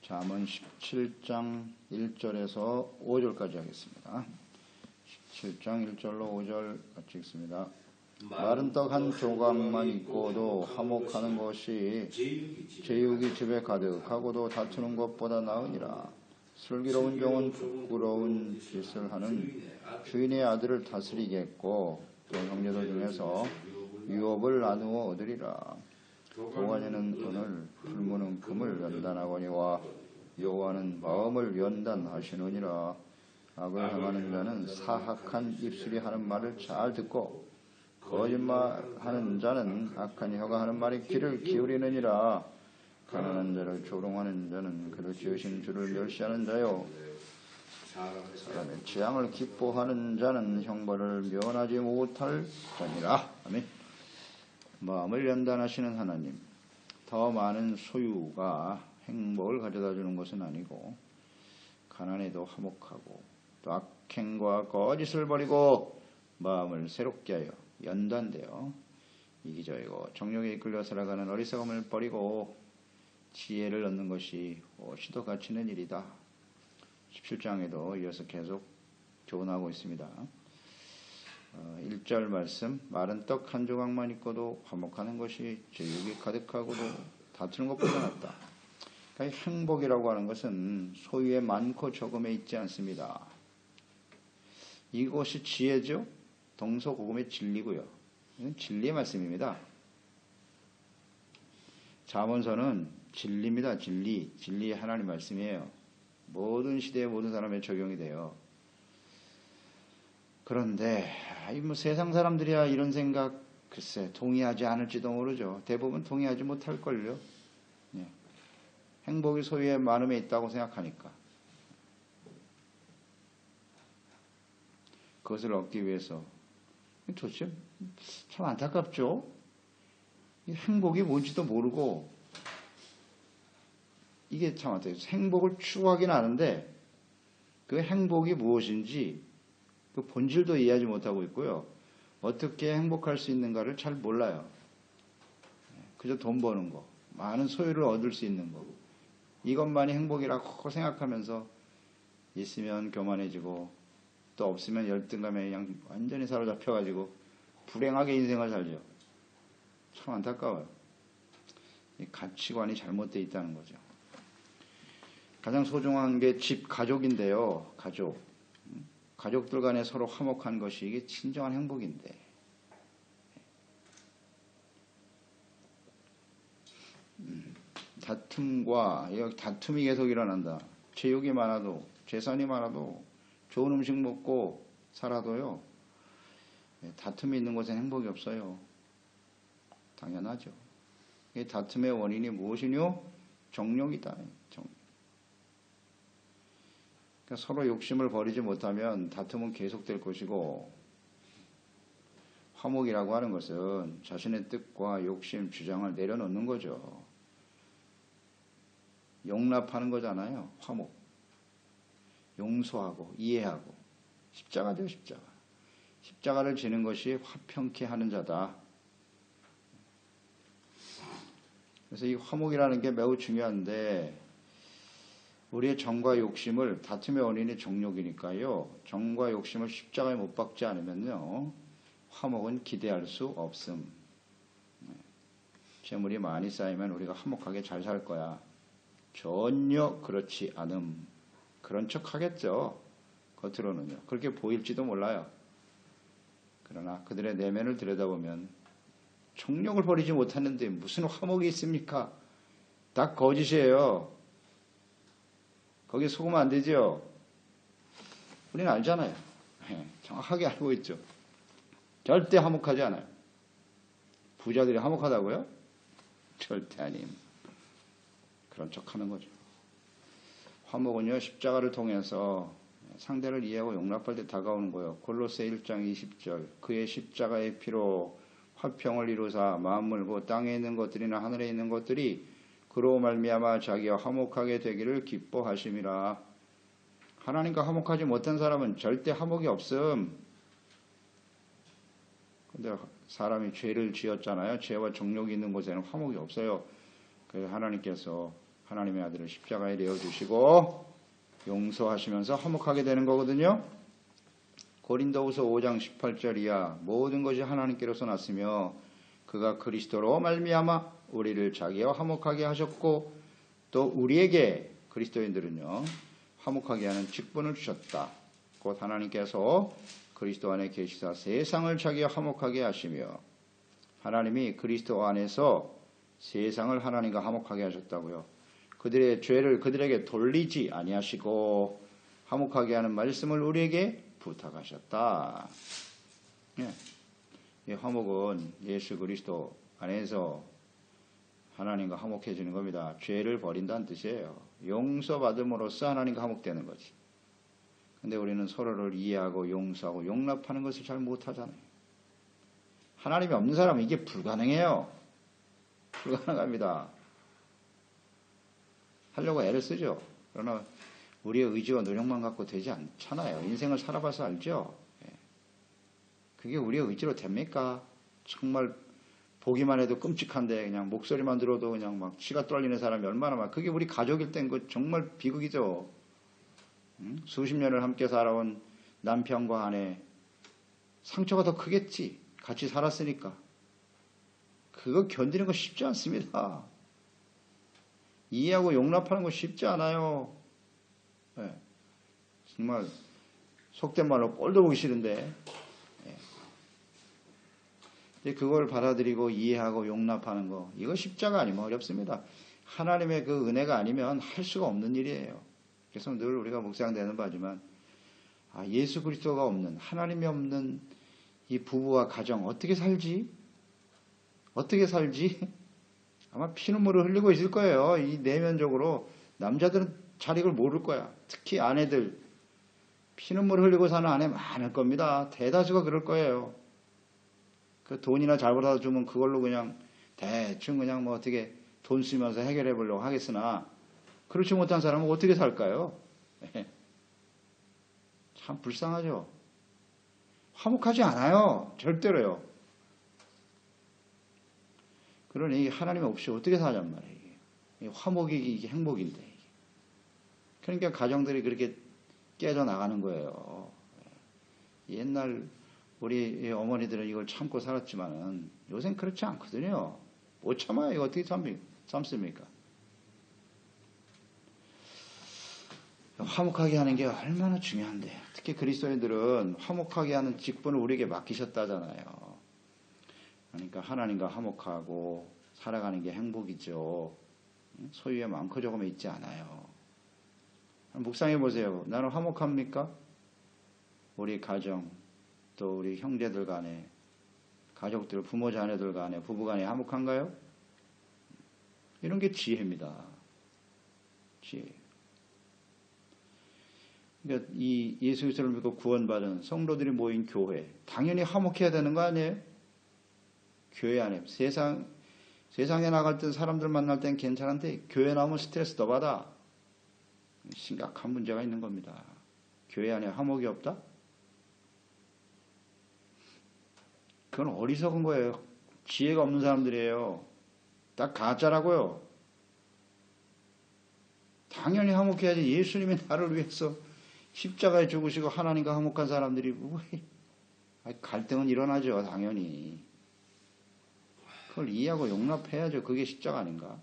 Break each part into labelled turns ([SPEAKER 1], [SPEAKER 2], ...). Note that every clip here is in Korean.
[SPEAKER 1] 잠언 17장 1절에서 5절까지 하겠습니다. 17장 1절로 5절 같이 읽습니다. 마른 떡 한 조각만 있고도 화목하는 것이 제육이 집에 가득하고도 다투는 것보다 나으니라. 슬기로운 종은 부끄러운 짓을 하는 주인의 아들을 다스리겠고 또 형제들 중에서 유업을 나누어 얻으리라. 도가니는 은을 풀무는 금을 연단하거니와 여호와는 마음을 연단하시느니라. 악을 행하는 자는 사악한 입술이 하는 말을 잘 듣고 거짓말하는 자는 악한 혀가 하는 말에 귀를 기울이느니라. 가난한 자를 조롱하는 자는 그를 지으신 주를 멸시하는 자요, 사람의 재앙을 기뻐하는 자는 형벌을 면하지 못할 자니라. 아멘. 마음을 연단하시는 하나님, 더 많은 소유가 행복을 가져다 주는 것은 아니고 가난에도 화목하고 또 악행과 거짓을 버리고 마음을 새롭게 하여 연단되어 이기적이고 정욕에 이끌려 살아가는 어리석음을 버리고 지혜를 얻는 것이 훨씬 더 가치 있는 일이다. 17장에도 이어서 계속 교훈하고 있습니다. 1절 말씀, 마른 떡 한 조각만 있고도 화목하는 것이 제육이 가득하고도 다투는 것보다 낫다. 그러니까 행복이라고 하는 것은 소유의 많고 적음에 있지 않습니다. 이것이 지혜죠. 동서고금의 진리고요. 이건 진리의 말씀입니다. 잠언서는 진리입니다. 진리의 하나님 말씀이에요. 모든 시대에 모든 사람에 적용이 돼요. 그런데 뭐 세상 사람들이야 이런 생각 글쎄 동의하지 않을지도 모르죠. 대부분 동의하지 못할걸요. 예. 행복이 소유의 많음에 있다고 생각하니까 그것을 얻기 위해서 도대체 참 안타깝죠. 행복이 뭔지도 모르고 이게 참 안타깝죠. 행복을 추구하긴 하는데 그 행복이 무엇인지 그 본질도 이해하지 못하고 있고요. 어떻게 행복할 수 있는가를 잘 몰라요. 그저 돈 버는 거, 많은 소유를 얻을 수 있는 거, 이것만이 행복이라고 생각하면서 있으면 교만해지고 또 없으면 열등감에 그냥 완전히 사로잡혀가지고 불행하게 인생을 살죠. 참 안타까워요. 이 가치관이 잘못되어 있다는 거죠. 가장 소중한 게 집, 가족인데요. 가족들 간에 서로 화목한 것이 이게 진정한 행복인데 다툼이 계속 일어난다. 제육이 많아도 재산이 많아도 좋은 음식 먹고 살아도요. 다툼이 있는 곳엔 행복이 없어요. 당연하죠. 이 다툼의 원인이 무엇이뇨? 정욕이다. 그러니까 서로 욕심을 버리지 못하면 다툼은 계속될 것이고 화목이라고 하는 것은 자신의 뜻과 욕심, 주장을 내려놓는 거죠. 용납하는 거잖아요. 화목. 용서하고 이해하고 십자가죠. 십자가를 지는 것이 화평케 하는 자다. 그래서 이 화목이라는 게 매우 중요한데 우리의 정과 욕심을 다툼의 원인이 정욕이니까요. 정과 욕심을 십자가에 못 박지 않으면요. 화목은 기대할 수 없음. 재물이 많이 쌓이면 우리가 화목하게 잘 살 거야. 전혀 그렇지 않음. 그런 척 하겠죠. 겉으로는요. 그렇게 보일지도 몰라요. 그러나 그들의 내면을 들여다보면 정욕을 버리지 못하는데 무슨 화목이 있습니까? 다 거짓이에요. 거기에 속으면 안 되죠. 우리는 알잖아요. 정확하게 알고 있죠. 절대 화목하지 않아요. 부자들이 화목하다고요? 절대 아님. 그런 척하는 거죠. 화목은요, 십자가를 통해서 상대를 이해하고 용납할 때 다가오는 거예요. 골로새 1장 20절. 그의 십자가의 피로 화평을 이루사 만물고 땅에 있는 것들이나 하늘에 있는 것들이 그로 말미암아 자기와 화목하게 되기를 기뻐하심이라. 하나님과 화목하지 못한 사람은 절대 화목이 없음. 근데 사람이 죄를 지었잖아요. 죄와 정욕이 있는 곳에는 화목이 없어요. 그래서 하나님께서 하나님의 아들을 십자가에 내어주시고 용서하시면서 화목하게 되는 거거든요. 고린도후서 5장 18절 이하 모든 것이 하나님께로서 났으며 그가 그리스도로 말미암아 우리를 자기와 화목하게 하셨고 또 우리에게 그리스도인들은요 화목하게 하는 직분을 주셨다. 곧 하나님께서 그리스도 안에 계시사 세상을 자기와 화목하게 하시며 하나님이 그리스도 안에서 세상을 하나님과 화목하게 하셨다고요. 그들의 죄를 그들에게 돌리지 아니하시고 화목하게 하는 말씀을 우리에게 부탁하셨다. 예. 이 화목은 예수 그리스도 안에서 하나님과 화목해지는 겁니다. 죄를 버린다는 뜻이에요. 용서받음으로써 하나님과 화목되는 거지. 근데 우리는 서로를 이해하고 용서하고 용납하는 것을 잘 못하잖아요. 하나님이 없는 사람은 이게 불가능해요. 불가능합니다. 하려고 애를 쓰죠. 그러나 우리의 의지와 노력만 갖고 되지 않잖아요. 인생을 살아봐서 알죠. 그게 우리의 의지로 됩니까? 정말 보기만 해도 끔찍한데 그냥 목소리만 들어도 그냥 막 치가 떨리는 사람이 얼마나 많아. 그게 우리 가족일 땐 그 정말 비극이죠. 수십 년을 함께 살아온 남편과 아내 상처가 더 크겠지. 같이 살았으니까. 그거 견디는 거 쉽지 않습니다. 이해하고 용납하는 거 쉽지 않아요. 네. 정말 속된 말로 꼴도 보기 싫은데 그걸 받아들이고 이해하고 용납하는 거 이거 십자가 아니면 어렵습니다. 하나님의 그 은혜가 아니면 할 수가 없는 일이에요. 그래서 늘 우리가 묵상되는 바지만 예수 그리스도가 없는 하나님이 없는 이 부부와 가정 어떻게 살지? 어떻게 살지? 아마 피눈물을 흘리고 있을 거예요. 이 내면적으로 남자들은 잘 이걸 모를 거야. 특히 아내들 피눈물 흘리고 사는 아내 많을 겁니다. 대다수가 그럴 거예요. 그 돈이나 잘 벌어다 주면 그걸로 그냥 대충 그냥 뭐 어떻게 돈 쓰면서 해결해 보려고 하겠으나 그렇지 못한 사람은 어떻게 살까요? 참 불쌍하죠. 화목하지 않아요. 절대로요. 그러니 하나님 없이 어떻게 사냔 말이에요. 이게 화목이 이게 행복인데. 그러니까 가정들이 그렇게 깨져나가는 거예요. 옛날 우리 어머니들은 이걸 참고 살았지만은 요새는 그렇지 않거든요. 못 참아요. 이거 어떻게 참습니까? 화목하게 하는 게 얼마나 중요한데. 특히 그리스도인들은 화목하게 하는 직분을 우리에게 맡기셨다잖아요. 그러니까 하나님과 화목하고 살아가는 게 행복이죠. 소유에 많고 조금에 있지 않아요. 묵상해 보세요. 나는 화목합니까? 우리 가정, 또 우리 형제들 간에, 가족들, 부모 자녀들 간에, 부부 간에 화목한가요? 이런 게 지혜입니다. 지혜. 그러니까 이 예수 그리스도를 믿고 구원받은 성도들이 모인 교회, 당연히 화목해야 되는 거 아니에요? 교회 안에 세상에 나갈 때 사람들 만날 땐 괜찮은데 교회 나오면 스트레스 더 받아. 심각한 문제가 있는 겁니다. 교회 안에 화목이 없다? 그건 어리석은 거예요. 지혜가 없는 사람들이에요. 다 가짜라고요. 당연히 화목해야지. 예수님이 나를 위해서 십자가에 죽으시고 하나님과 화목한 사람들이 갈등은 일어나죠. 당연히. 그걸 이해하고 용납해야죠. 그게 십자가 아닌가.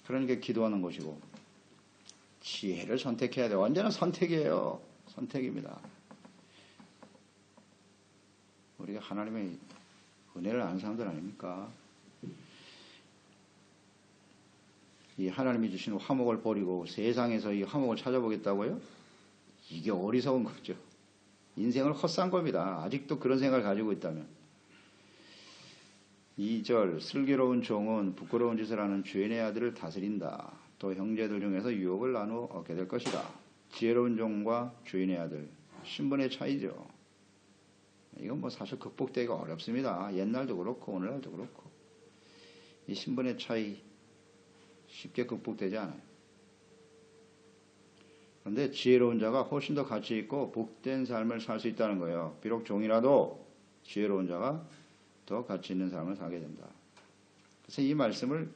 [SPEAKER 1] 그러니까 기도하는 것이고 지혜를 선택해야 돼요. 언제나 선택이에요. 선택입니다. 우리가 하나님의 은혜를 아는 사람들 아닙니까? 이 하나님이 주신 화목을 버리고 세상에서 이 화목을 찾아보겠다고요? 이게 어리석은 거죠. 인생을 헛산 겁니다. 아직도 그런 생각을 가지고 있다면. 2절 슬기로운 종은 부끄러운 짓을 하는 주인의 아들을 다스린다. 또 형제들 중에서 유혹을 나누어 얻게 될 것이다. 지혜로운 종과 주인의 아들, 신분의 차이죠. 이건 뭐 사실 극복되기가 어렵습니다. 옛날도 그렇고 오늘날도 그렇고 이 신분의 차이 쉽게 극복되지 않아요. 그런데 지혜로운 자가 훨씬 더 가치 있고 복된 삶을 살 수 있다는 거예요. 비록 종이라도 지혜로운 자가 더 가치 있는 삶을 살게 된다. 그래서 이 말씀을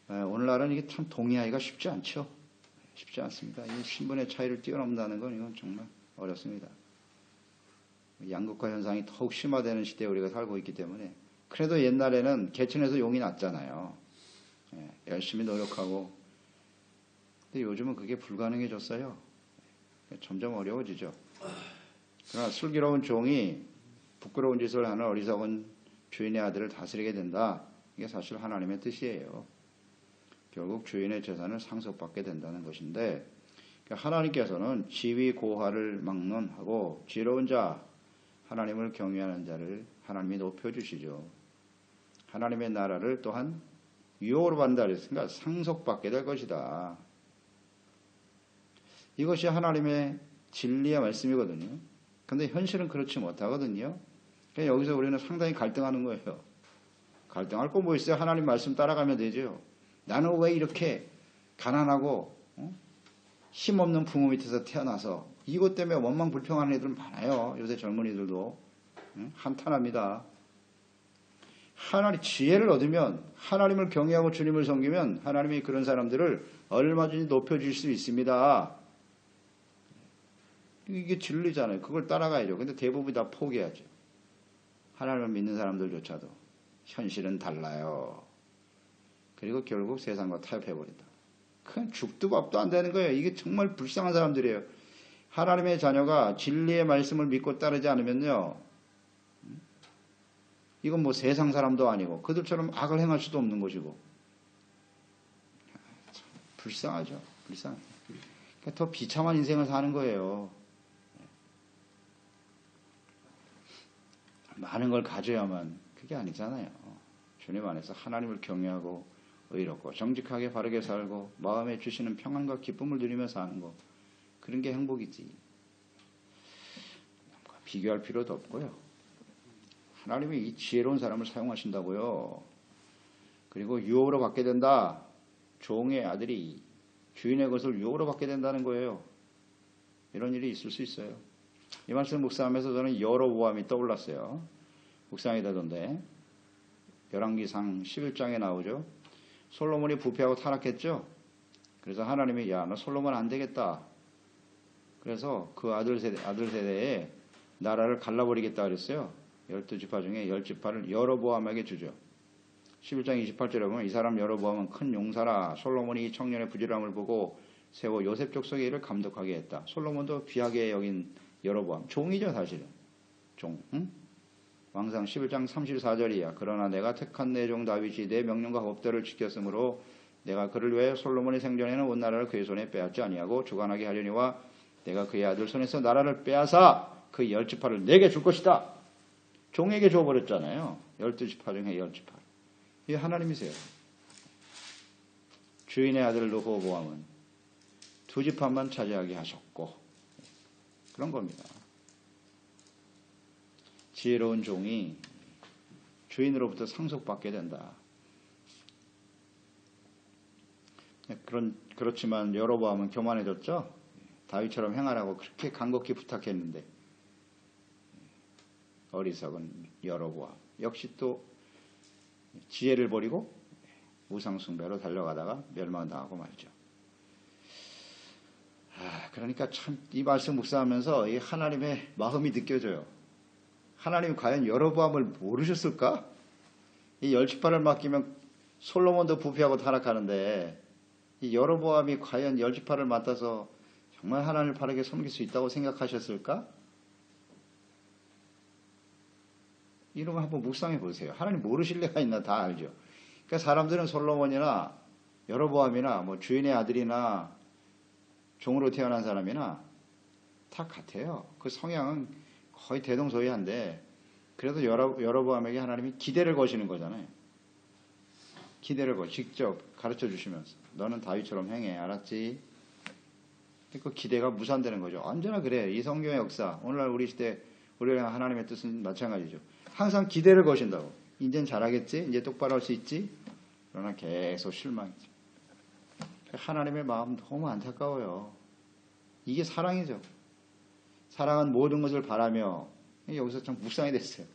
[SPEAKER 1] 오늘날은 이게 참 동의하기가 쉽지 않죠. 쉽지 않습니다. 이 신분의 차이를 뛰어넘는다는 건 이건 정말 어렵습니다. 양극화 현상이 더욱 심화되는 시대에 우리가 살고 있기 때문에 그래도 옛날에는 개천에서 용이 났잖아요. 열심히 노력하고. 근데 요즘은 그게 불가능해졌어요. 점점 어려워지죠. 그러나 슬기로운 종이 부끄러운 짓을 하는 어리석은 주인의 아들을 다스리게 된다. 이게 사실 하나님의 뜻이에요. 결국 주인의 재산을 상속받게 된다는 것인데 하나님께서는 지위 고하를 막론하고 지혜로운 자, 하나님을 경외하는 자를 하나님이 높여주시죠. 하나님의 나라를 또한 유혹으로 받는다 그랬으니까 상속받게 될 것이다. 이것이 하나님의 진리의 말씀이거든요. 근데 현실은 그렇지 못하거든요. 그러니까 여기서 우리는 상당히 갈등하는 거예요. 갈등할 거 뭐 있어요? 하나님 말씀 따라가면 되죠. 나는 왜 이렇게 가난하고 힘없는 부모 밑에서 태어나서 이것 때문에 원망 불평하는 애들 많아요. 요새 젊은이들도 한탄합니다. 하나님 지혜를 얻으면 하나님을 경외하고 주님을 섬기면 하나님이 그런 사람들을 얼마든지 높여줄 수 있습니다. 이게 진리잖아요. 그걸 따라가야죠. 근데 대부분 다 포기하죠. 하나님을 믿는 사람들조차도 현실은 달라요. 그리고 결국 세상과 타협해버린다. 그냥 죽도 밥도 안 되는 거예요. 이게 정말 불쌍한 사람들이에요. 하나님의 자녀가 진리의 말씀을 믿고 따르지 않으면요. 이건 뭐 세상 사람도 아니고 그들처럼 악을 행할 수도 없는 것이고. 참 불쌍하죠. 불쌍해요. 그러니까 더 비참한 인생을 사는 거예요. 많은 걸 가져야만 그게 아니잖아요. 주님 안에서 하나님을 경외하고 의롭고 정직하게 바르게 살고 마음에 주시는 평안과 기쁨을 누리며 사는 거, 그런 게 행복이지. 비교할 필요도 없고요. 하나님이 이 지혜로운 사람을 사용하신다고요. 그리고 유혹으로 받게 된다. 종의 아들이 주인의 것을 유혹으로 받게 된다는 거예요. 이런 일이 있을 수 있어요. 이 말씀 묵상하면서 저는 여로보암이 떠올랐어요. 묵상이 되던데 열왕기상 11장에 나오죠. 솔로몬이 부패하고 타락했죠. 그래서 하나님이 야, 너 솔로몬 안 되겠다. 그래서 그 아들 세대에 나라를 갈라버리겠다 그랬어요. 12지파 중에 10지파를 여로보암에게 주죠. 11장 28절에 보면 이 사람 여로보암은 큰 용사라. 솔로몬이 이 청년의 부지런함을 보고 세워 요셉 족속의 일을 감독하게 했다. 솔로몬도 귀하게 여긴 여로보암. 종이죠 사실은. 종. 응? 왕상 11장 34절이야. 그러나 내가 택한 내 종 다윗이 내 명령과 법도를 지켰으므로 내가 그를 위해 솔로몬의 생전에는 온 나라를 그의 손에 빼앗지 아니하고 주관하게 하려니와 내가 그의 아들 손에서 나라를 빼앗아 그 10지파를 내게 줄 것이다. 종에게 줘버렸잖아요. 12지파 중에 10지파. 이게 하나님이세요. 주인의 아들 르호보암은 2지파만 차지하게 하셨고 그런 겁니다. 지혜로운 종이 주인으로부터 상속받게 된다. 그렇지만 여로보암은 교만해졌죠. 다윗처럼 행하라고 그렇게 간곡히 부탁했는데 어리석은 여로보암 역시 또 지혜를 버리고 우상숭배로 달려가다가 멸망당하고 말죠. 그러니까 참 이 말씀 묵상하면서 이 하나님의 마음이 느껴져요. 하나님이 과연 여로보암을 모르셨을까? 이 10지파를 맡기면 솔로몬도 부패하고 타락하는데 이 여로보암이 과연 10지파를 맡아서 정말 하나님을 바르게 섬길 수 있다고 생각하셨을까? 이런 거 한번 묵상해 보세요. 하나님 모르실 리가 있나 다 알죠. 그러니까 사람들은 솔로몬이나 여로보암이나 뭐 주인의 아들이나 종으로 태어난 사람이나 다 같아요. 그 성향은 거의 대동소이한데 그래도 여로보암에게 하나님이 기대를 거시는 거잖아요. 기대를 직접 가르쳐 주시면서 너는 다윗처럼 행해. 알았지? 그 기대가 무산되는 거죠. 언제나 그래. 이 성경의 역사, 오늘날 우리 시대 우리랑 하나님의 뜻은 마찬가지죠. 항상 기대를 거신다고. 이젠 잘하겠지? 이제 똑바로 할 수 있지? 그러나 계속 실망이죠. 하나님의 마음 너무 안타까워요. 이게 사랑이죠. 사랑은 모든 것을 바라며, 여기서 참 묵상이 됐어요.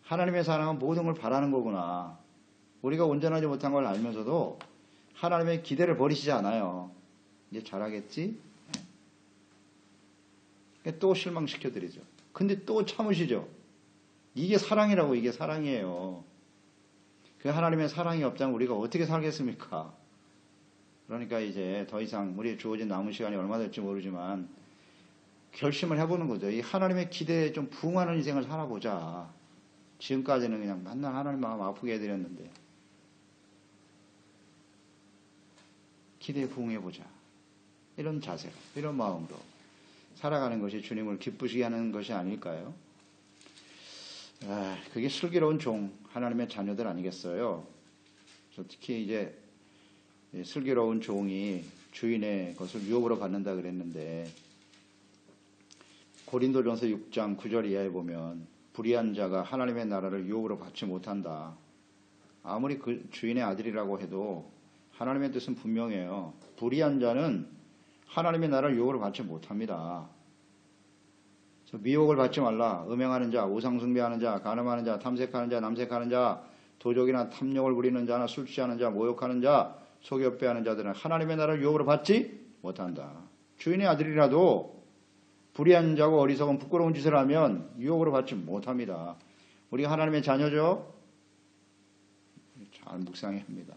[SPEAKER 1] 하나님의 사랑은 모든 걸 바라는 거구나. 우리가 온전하지 못한 걸 알면서도 하나님의 기대를 버리시지 않아요. 이제 잘하겠지? 또 실망시켜드리죠. 근데 또 참으시죠. 이게 사랑이라고. 이게 사랑이에요. 그 하나님의 사랑이 없자면 우리가 어떻게 살겠습니까? 그러니까 이제 더 이상 우리의 주어진 남은 시간이 얼마 될지 모르지만 결심을 해보는 거죠. 이 하나님의 기대에 좀 부응하는 인생을 살아보자. 지금까지는 그냥 맨날 하나님 마음 아프게 해드렸는데 기대에 부응해보자. 이런 자세로, 이런 마음으로 살아가는 것이 주님을 기쁘시게 하는 것이 아닐까요? 그게 슬기로운 종, 하나님의 자녀들 아니겠어요? 특히 이제 슬기로운 종이 주인의 것을 유업으로 받는다 그랬는데 고린도전서 6장 9절 이하에 보면 불의한 자가 하나님의 나라를 유업으로 받지 못한다. 아무리 그 주인의 아들이라고 해도 하나님의 뜻은 분명해요. 불의한 자는 하나님의 나라를 유업으로 받지 못합니다. 미혹을 받지 말라. 음행하는 자, 우상숭배하는 자, 간음하는 자, 탐색하는 자, 남색하는 자, 도적이나 탐욕을 부리는 자나 술 취하는 자, 모욕하는 자, 속여빼하는 자들은 하나님의 나라를 유업으로 받지 못한다. 주인의 아들이라도 불의한 자고 어리석은 부끄러운 짓을 하면 유업으로 받지 못합니다. 우리가 하나님의 자녀죠? 잘 묵상해야 합니다.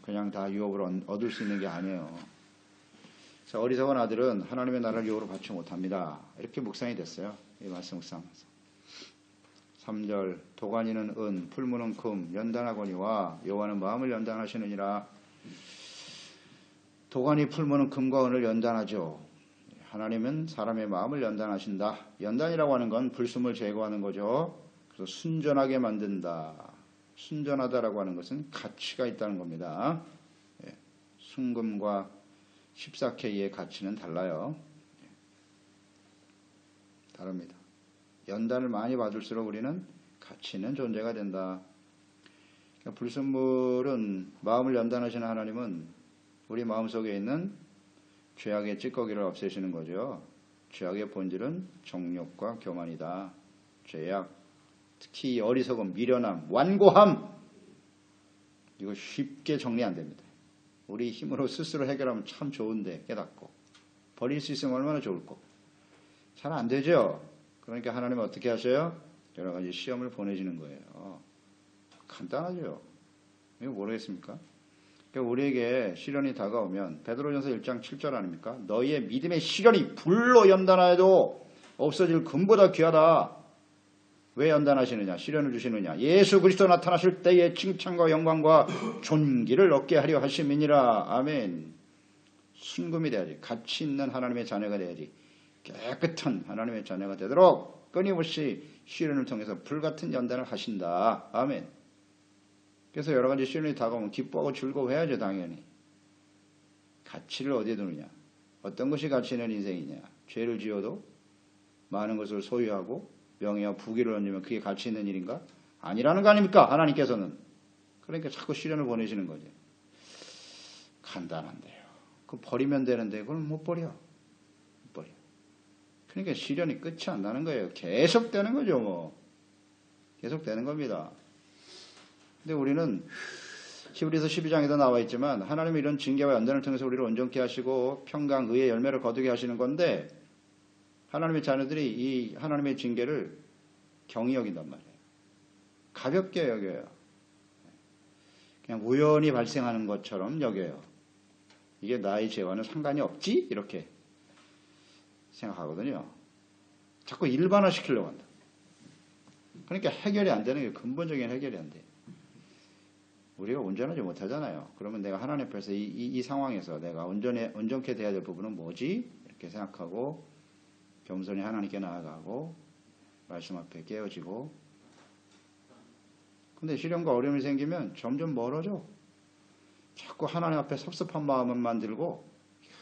[SPEAKER 1] 그냥 다 유업으로 얻을 수 있는 게 아니에요. 그래서 어리석은 아들은 하나님의 나라를 유업으로 받지 못합니다. 이렇게 묵상이 됐어요. 이 말씀 묵상하면서. 3절 도가니는 은, 풀무는 금, 연단하거니와 여호와는 마음을 연단하시느니라. 도가니, 풀무는 금과 은을 연단하죠. 하나님은 사람의 마음을 연단하신다. 연단이라고 하는 건 불순을 제거하는 거죠. 그래서 순전하게 만든다. 순전하다라고 하는 것은 가치가 있다는 겁니다. 순금과 14K의 가치는 달라요. 다릅니다. 연단을 많이 받을수록 우리는 가치 있는 존재가 된다. 그러니까 불순물은 마음을 연단하시는 하나님은 우리 마음속에 있는 죄악의 찌꺼기를 없애시는 거죠. 죄악의 본질은 정욕과 교만이다. 죄악, 특히 어리석음, 미련함, 완고함, 이거 쉽게 정리 안 됩니다. 우리 힘으로 스스로 해결하면 참 좋은데 깨닫고 버릴 수 있으면 얼마나 좋을까. 잘 안 되죠. 그러니까 하나님은 어떻게 하셔요? 여러 가지 시험을 보내시는 거예요. 간단하죠. 이거 모르겠습니까? 그러니까 우리에게 시련이 다가오면 베드로전서 1장 7절 아닙니까? 너희의 믿음의 시련이 불로 연단하여도 없어질 금보다 귀하다. 왜 연단하시느냐? 시련을 주시느냐? 예수 그리스도 나타나실 때에 칭찬과 영광과 존귀를 얻게 하려 하심이니라. 아멘. 순금이 돼야지. 가치 있는 하나님의 자녀가 돼야지. 깨끗한 하나님의 자녀가 되도록 끊임없이 시련을 통해서 불같은 연단을 하신다. 아멘. 그래서 여러 가지 시련이 다가오면 기뻐하고 즐거워해야죠. 당연히. 가치를 어디에 두느냐? 어떤 것이 가치 있는 인생이냐? 죄를 지어도 많은 것을 소유하고 명예와 부귀를 얻으면 그게 가치 있는 일인가? 아니라는 거 아닙니까? 하나님께서는. 그러니까 자꾸 시련을 보내시는 거죠. 간단한데요. 그거 버리면 되는데 그걸 못 버려. 못 버려. 그러니까 시련이 끝이 안 나는 거예요. 계속 되는 거죠. 뭐. 계속 되는 겁니다. 근데 우리는 히브리서 12장에도 나와 있지만 하나님의 이런 징계와 연단을 통해서 우리를 온전케 하시고 평강, 의의 열매를 거두게 하시는 건데 하나님의 자녀들이 이 하나님의 징계를 경히 여긴단 말이에요. 가볍게 여겨요. 그냥 우연히 발생하는 것처럼 여겨요. 이게 나의 죄와는 상관이 없지? 이렇게 생각하거든요. 자꾸 일반화시키려고 한다. 그러니까 해결이 안 되는 게 근본적인 해결이 안 돼. 우리가 온전하지 못하잖아요. 그러면 내가 하나님 앞에서 이 상황에서 내가 온전케 돼야 될 부분은 뭐지? 이렇게 생각하고 겸손히 하나님께 나아가고 말씀 앞에 깨어지고. 근데 시련과 어려움이 생기면 점점 멀어져. 자꾸 하나님 앞에 섭섭한 마음만 들고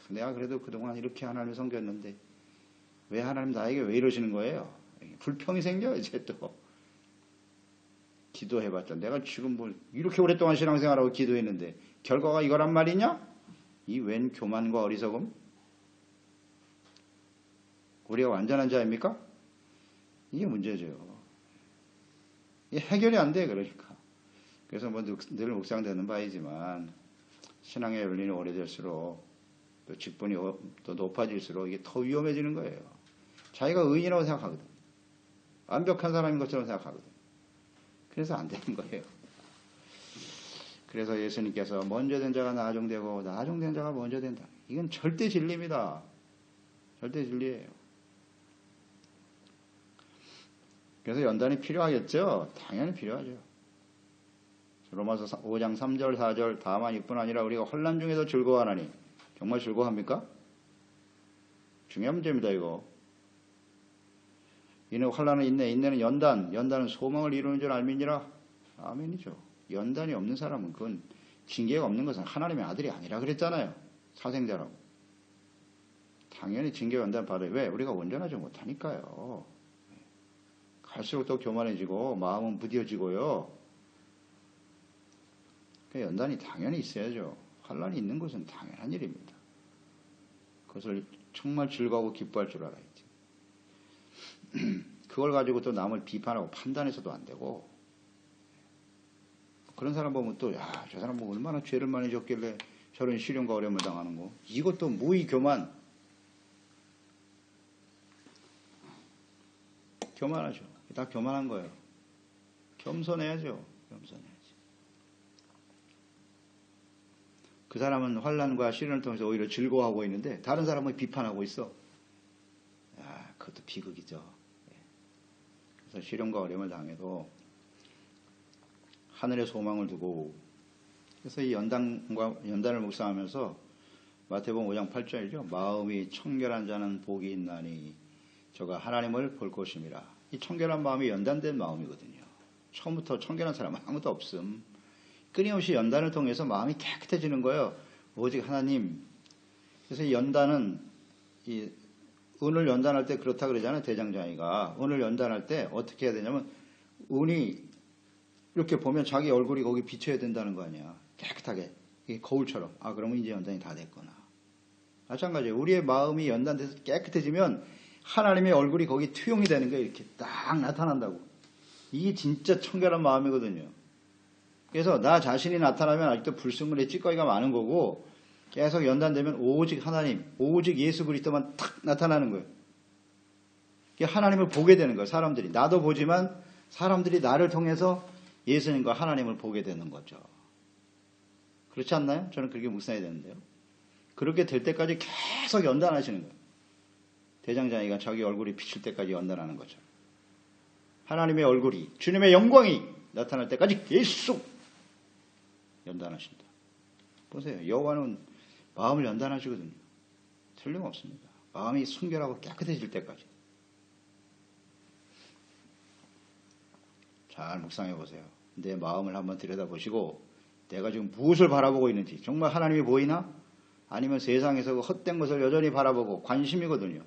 [SPEAKER 1] 내가 그래도 그동안 이렇게 하나님을 섬겼는데 왜 하나님 나에게 왜 이러시는 거예요? 불평이 생겨. 이제 또 기도해봤자 내가 지금 뭐 이렇게 오랫동안 신앙생활하고 기도했는데 결과가 이거란 말이냐? 이 웬 교만과 어리석음? 우리가 완전한 자입니까? 이게 문제죠. 이게 해결이 안 돼. 그러니까 그래서 뭐 늘 묵상되는 바이지만 신앙의 열린이 오래될수록 또 직분이 또 높아질수록 이게 더 위험해지는 거예요. 자기가 의인이라고 생각하거든. 완벽한 사람인 것처럼 생각하거든. 그래서 안 되는 거예요. 그래서 예수님께서 먼저 된 자가 나중되고 나중된 자가 먼저 된다. 이건 절대 진리입니다. 절대 진리예요. 그래서 연단이 필요하겠죠? 당연히 필요하죠. 로마서 5장 3절 4절 다만 이뿐 아니라 우리가 환난 중에도 즐거워하나니 정말 즐거워합니까? 중요한 문제입니다. 이거. 이는 환난은 인내, 인내는 연단, 연단은 소망을 이루는 줄 알미니라. 아멘이죠. 연단이 없는 사람은 그건 징계가 없는 것은 하나님의 아들이 아니라 그랬잖아요. 사생자라고. 당연히 징계 연단 받아요. 왜? 우리가 온전하지 못하니까요. 갈수록 더 교만해지고 마음은 부디어지고요. 연단이 당연히 있어야죠. 환난이 있는 것은 당연한 일입니다. 그것을 정말 즐거워하고 기뻐할 줄 알아야지. 그걸 가지고 또 남을 비판하고 판단해서도 안 되고, 그런 사람 보면 또, 야, 저 사람 뭐 얼마나 죄를 많이 졌길래 저런 시련과 어려움을 당하는 거. 이것도 무의 교만. 교만하죠. 다 교만한 거예요. 겸손해야죠. 겸손해야지. 그 사람은 환난과 시련을 통해서 오히려 즐거워하고 있는데 다른 사람은 비판하고 있어. 야, 그것도 비극이죠. 그래서 시련과 어려움을 당해도 하늘의 소망을 두고, 그래서 이 연단을 묵상하면서 마태복음 5장 8절이죠. 마음이 청결한 자는 복이 있나니 저가 하나님을 볼 것임이라. 이 청결한 마음이 연단된 마음이거든요. 처음부터 청결한 사람은 아무도 없음. 끊임없이 연단을 통해서 마음이 깨끗해지는 거예요. 오직 하나님. 그래서 이 연단은 은을 연단할 때 그렇다 그러잖아요. 대장장이가 은을 연단할 때 어떻게 해야 되냐면 은이 이렇게 보면 자기 얼굴이 거기 비춰야 된다는 거 아니야. 깨끗하게. 이게 거울처럼. 아, 그러면 이제 연단이 다 됐구나. 마찬가지예요. 우리의 마음이 연단돼서 깨끗해지면 하나님의 얼굴이 거기 투영이 되는 거예요. 이렇게 딱 나타난다고. 이게 진짜 청결한 마음이거든요. 그래서 나 자신이 나타나면 아직도 불순물의 찌꺼기가 많은 거고, 계속 연단되면 오직 하나님, 오직 예수 그리스도만 탁 나타나는 거예요. 하나님을 보게 되는 거예요. 사람들이. 나도 보지만 사람들이 나를 통해서 예수님과 하나님을 보게 되는 거죠. 그렇지 않나요? 저는 그렇게 묵상해야 되는데요. 그렇게 될 때까지 계속 연단하시는 거예요. 대장장이가 자기 얼굴이 비칠 때까지 연단하는 거죠. 하나님의 얼굴이, 주님의 영광이 나타날 때까지 계속 연단하신다. 보세요. 여호와는 마음을 연단하시거든요. 틀림없습니다. 마음이 순결하고 깨끗해질 때까지. 잘 묵상해 보세요. 내 마음을 한번 들여다보시고 내가 지금 무엇을 바라보고 있는지, 정말 하나님이 보이나? 아니면 세상에서 그 헛된 것을 여전히 바라보고 관심이거든요.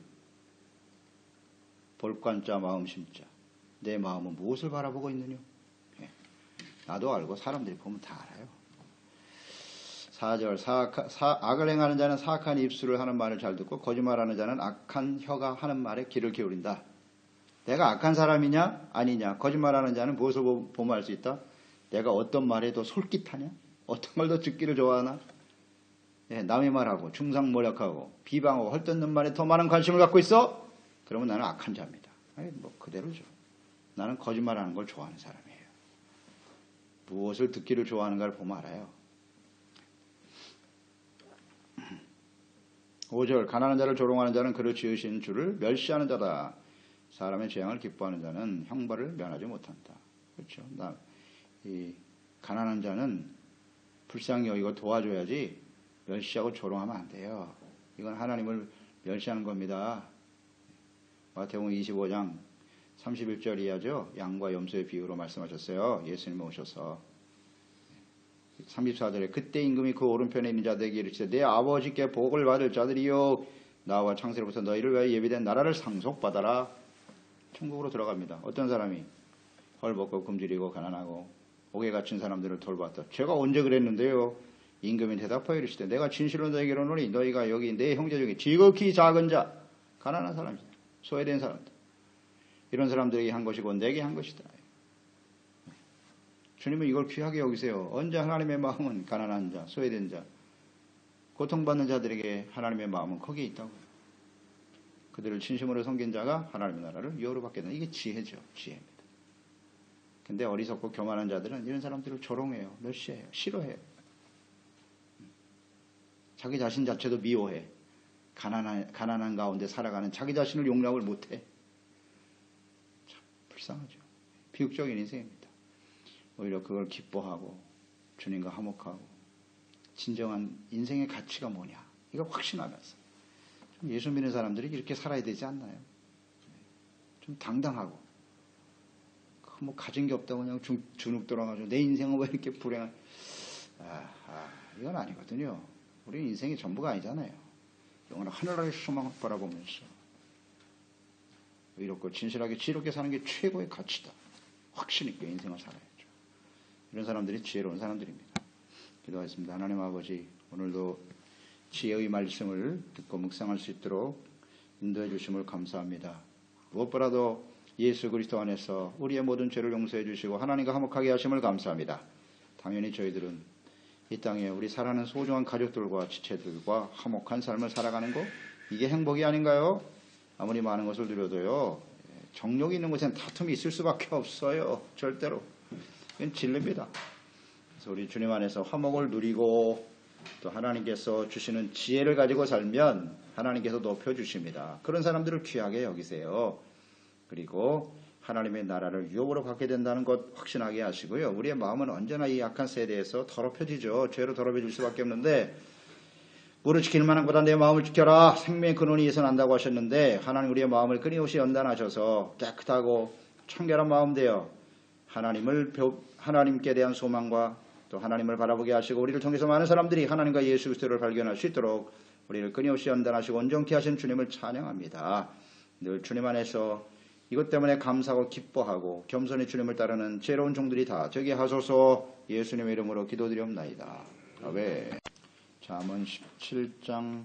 [SPEAKER 1] 볼관자 마음심자. 내 마음은 무엇을 바라보고 있느냐? 나도 알고 사람들이 보면 다 알아요. 4절 악을 행하는 자는 사악한 입술을 하는 말을 잘 듣고 거짓말하는 자는 악한 혀가 하는 말에 귀를 기울인다. 내가 악한 사람이냐 아니냐. 거짓말하는 자는 무엇을 보면 알 수 있다? 내가 어떤 말에도 솔깃하냐? 어떤 걸 더 듣기를 좋아하나? 남의 말하고 중상모략하고 비방하고 헐뜯는 말에 더 많은 관심을 갖고 있어? 그러면 나는 악한 자입니다. 뭐 그대로죠. 나는 거짓말하는 걸 좋아하는 사람이에요. 무엇을 듣기를 좋아하는가를 보면 알아요. 5절 가난한 자를 조롱하는 자는 그를 지으신 주를 멸시하는 자다. 사람의 재앙을 기뻐하는 자는 형벌을 면하지 못한다. 그렇죠. 이 가난한 자는 불쌍히 여기고 도와줘야지 멸시하고 조롱하면 안 돼요. 이건 하나님을 멸시하는 겁니다. 마태복음 25장 31절 이하죠. 양과 염소의 비유로 말씀하셨어요. 예수님이 오셔서 34절에 그때 임금이 그 오른편에 있는 자들에게 이르시되 내 아버지께 복을 받을 자들이요 나와 창세로부터 너희를 위하여 예비된 나라를 상속받아라. 천국으로 들어갑니다. 어떤 사람이 헐벗고 굶주리고 가난하고 옥에 갇힌 사람들을 돌봤다. 제가 언제 그랬는데요? 임금이 대답하여 이르시되 내가 진실로 너에게 이르노니 너희가 여기 내 형제 중에 지극히 작은 자, 가난한 사람이다. 소외된 사람들, 이런 사람들에게 한 것이고 내게 한 것이다. 주님은 이걸 귀하게 여기세요. 언제 하나님의 마음은 가난한 자, 소외된 자, 고통받는 자들에게 하나님의 마음은 거기에 있다고요. 그들을 진심으로 섬긴 자가 하나님의 나라를 유업으로 받게 된다. 이게 지혜죠. 지혜입니다. 근데 어리석고 교만한 자들은 이런 사람들을 조롱해요. 멸시해요. 싫어해요. 자기 자신 자체도 미워해. 가난한 가운데 살아가는 자기 자신을 용납을 못해. 참 불쌍하죠. 비극적인 인생입니다. 오히려 그걸 기뻐하고 주님과 화목하고 진정한 인생의 가치가 뭐냐 이거 확신하면서 좀 예수 믿는 사람들이 이렇게 살아야 되지 않나요? 좀 당당하고 뭐 가진 게 없다고 그냥 주눅 들어가지고 내 인생은 왜 이렇게 불행한 이건 아니거든요. 우리 인생이 전부가 아니잖아요. 영원한 하늘나라의 소망을 바라보면서 의롭고 진실하게 지혜롭게 사는 게 최고의 가치다. 확신 있게 인생을 살아야죠. 이런 사람들이 지혜로운 사람들입니다. 기도하겠습니다. 하나님 아버지, 오늘도 지혜의 말씀을 듣고 묵상할 수 있도록 인도해 주심을 감사합니다. 무엇보다도 예수 그리스도 안에서 우리의 모든 죄를 용서해 주시고 하나님과 화목하게 하심을 감사합니다. 당연히 저희들은 이 땅에 우리 사랑하는 소중한 가족들과 지체들과 화목한 삶을 살아가는 것, 이게 행복이 아닌가요? 아무리 많은 것을 누려도요, 정욕이 있는 곳에는 다툼이 있을 수밖에 없어요. 절대로. 이건 진리입니다. 그래서 우리 주님 안에서 화목을 누리고 또 하나님께서 주시는 지혜를 가지고 살면 하나님께서 높여주십니다. 그런 사람들을 귀하게 여기세요. 그리고 하나님의 나라를 유업으로 받게 된다는 것 확신하게 하시고요. 우리의 마음은 언제나 이 약한 세대에서 더럽혀지죠. 죄로 더럽혀질 수밖에 없는데 물을 지킬 만한 보다 내 마음을 지켜라. 생명의 근원이 에서 난다고 하셨는데 하나님 우리의 마음을 끊임없이 연단하셔서 깨끗하고 청결한 마음 되어 하나님께 대한 소망과 또 하나님을 바라보게 하시고 우리를 통해서 많은 사람들이 하나님과 예수 그리스도를 발견할 수 있도록 우리를 끊임없이 연단하시고 온전케 하신 주님을 찬양합니다. 늘 주님 안에서 이것 때문에 감사하고 기뻐하고 겸손히 주님을 따르는 지혜로운 종들이 다 되게 하소서. 예수님의 이름으로 기도드리옵나이다. 아멘. 잠언 17장